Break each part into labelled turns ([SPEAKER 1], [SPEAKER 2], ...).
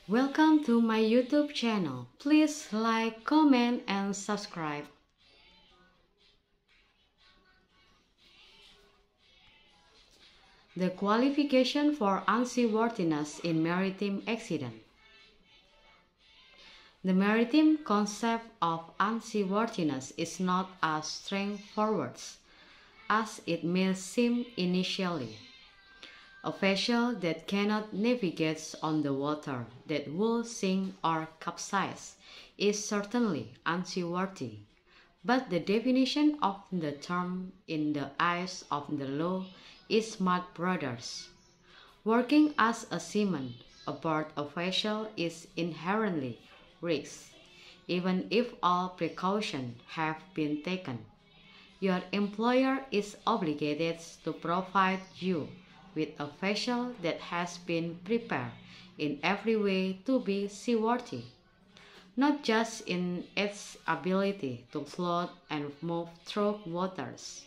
[SPEAKER 1] Welcome to my YouTube channel. Please like, comment, and subscribe. The qualification for unseaworthiness in maritime accident. The maritime concept of unseaworthiness is not as straightforward as it may seem initially. A vessel that cannot navigate on the water, that will sink or capsize, is certainly unseaworthy. But the definition of the term in the eyes of the law is much broader. Working as a seaman aboard a vessel is inherently risky, even if all precautions have been taken. Your employer is obligated to provide you with a vessel that has been prepared in every way to be seaworthy, not just in its ability to float and move through waters.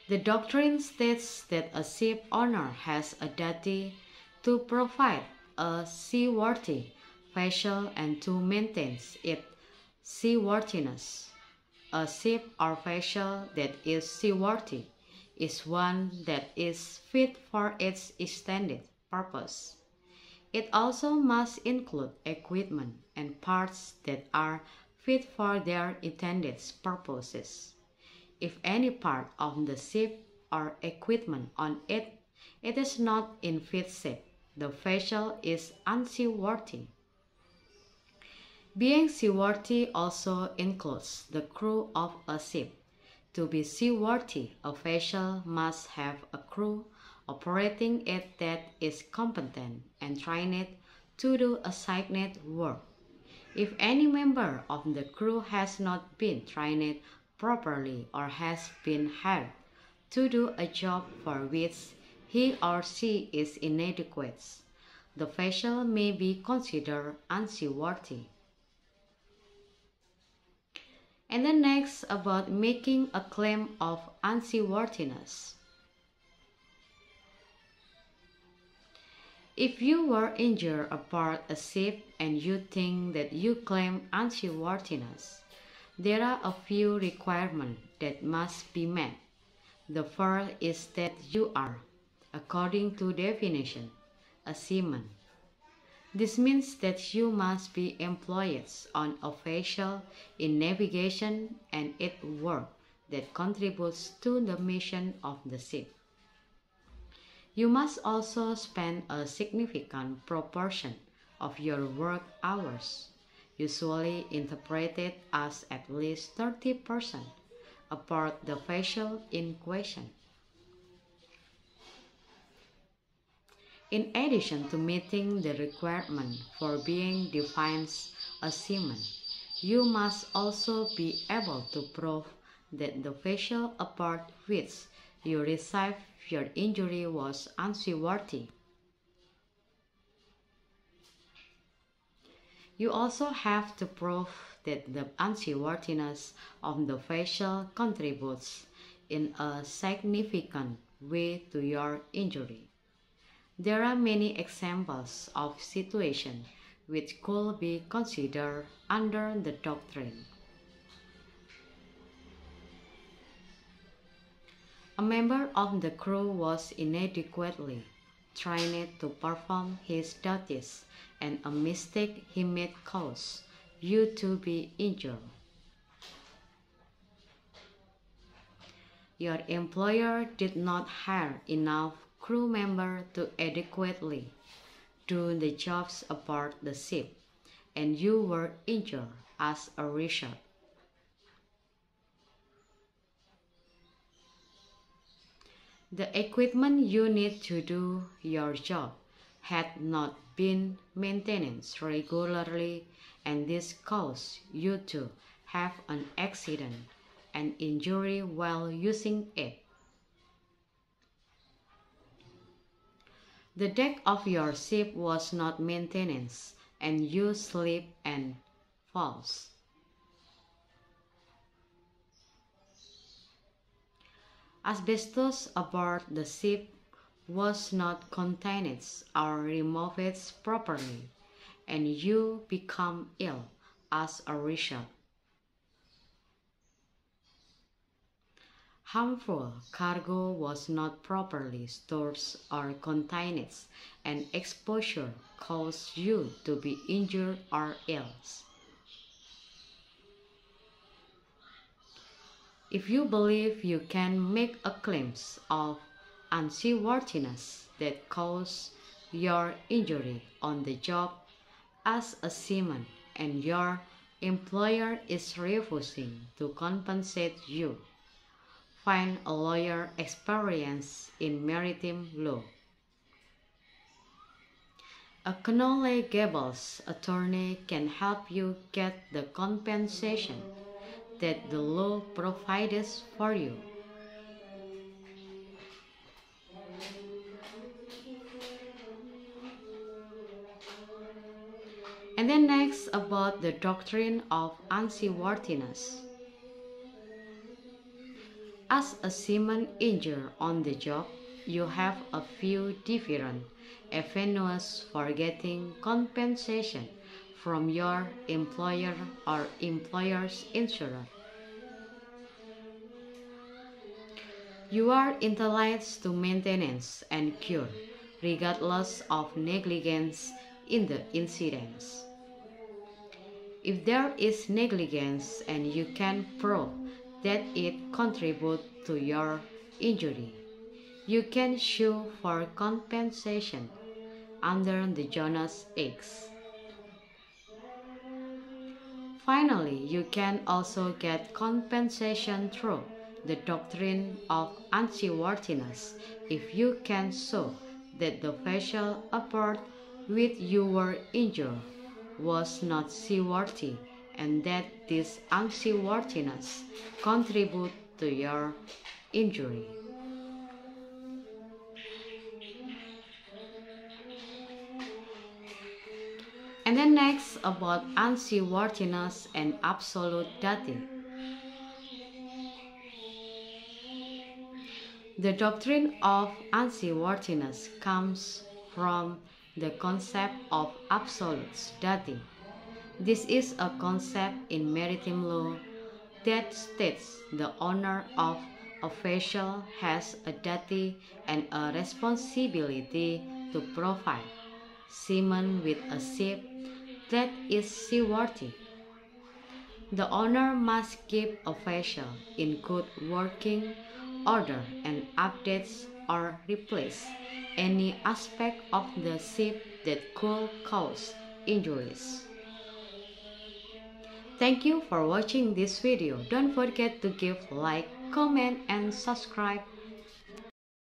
[SPEAKER 1] The doctrine states that a ship owner has a duty to provide a seaworthy vessel and to maintain its seaworthiness. A ship or vessel that is seaworthy is one that is fit for its intended purpose. It also must include equipment and parts that are fit for their intended purposes. If any part of the ship or equipment on it is not in fit shape, the vessel is unseaworthy. Being seaworthy also includes the crew of a ship. To be seaworthy, a vessel must have a crew operating it that is competent and trained to do assigned work. If any member of the crew has not been trained properly or has been hired to do a job for which he or she is inadequate, the vessel may be considered unseaworthy. And then next, about making a claim of unseaworthiness. If you were injured aboard a ship and you think that you claim unseaworthiness, there are a few requirements that must be met. The first is that you are, according to definition, a seaman. This means that you must be employed on a vessel in navigation and its work that contributes to the mission of the ship. You must also spend a significant proportion of your work hours, usually interpreted as at least 30%, aboard the vessel in question. In addition to meeting the requirement for being defined as seaman, you must also be able to prove that the vessel aboard which you received your injury was unseaworthy. You also have to prove that the unseaworthiness of the vessel contributes in a significant way to your injury. There are many examples of situations which could be considered under the doctrine. A member of the crew was inadequately trained to perform his duties, and a mistake he made caused you to be injured. Your employer did not hire enough crew members to adequately do the jobs aboard the ship, and you were injured as a result. The equipment you need to do your job had not been maintained regularly, and this caused you to have an accident and injury while using it. The deck of your ship was not maintained, and you slip and falls. Asbestos aboard the ship was not contained or removed properly, and you become ill as a result. Harmful cargo was not properly stored or contained, and exposure caused you to be injured or ill. If you believe you can make a claim of unseaworthiness that caused your injury on the job as a seaman and your employer is refusing to compensate you, find a lawyer experienced in maritime law. A knowledgeable attorney can help you get the compensation that the law provides for you. And then next about the doctrine of unseaworthiness. As a seaman injured on the job, you have a few different avenues for getting compensation from your employer or employer's insurer. You are entitled to maintenance and cure, regardless of negligence in the incidents. If there is negligence and you can prove that it contributes to your injury, you can sue for compensation under the Jones Acts. Finally, you can also get compensation through the doctrine of unseaworthiness if you can show that the vessel aboard which you were injured was not seaworthy and that this unseaworthiness contributed to your injury. And then next about unseaworthiness and absolute duty. The doctrine of unseaworthiness comes from the concept of absolute duty. This is a concept in maritime law that states the owner of a vessel has a duty and a responsibility to provide seamen with a ship that is seaworthy. The owner must keep a vessel in good working order and updates or replace any aspect of the ship that could cause injuries. Thank you for watching this video. Don't forget to give like, comment, and subscribe.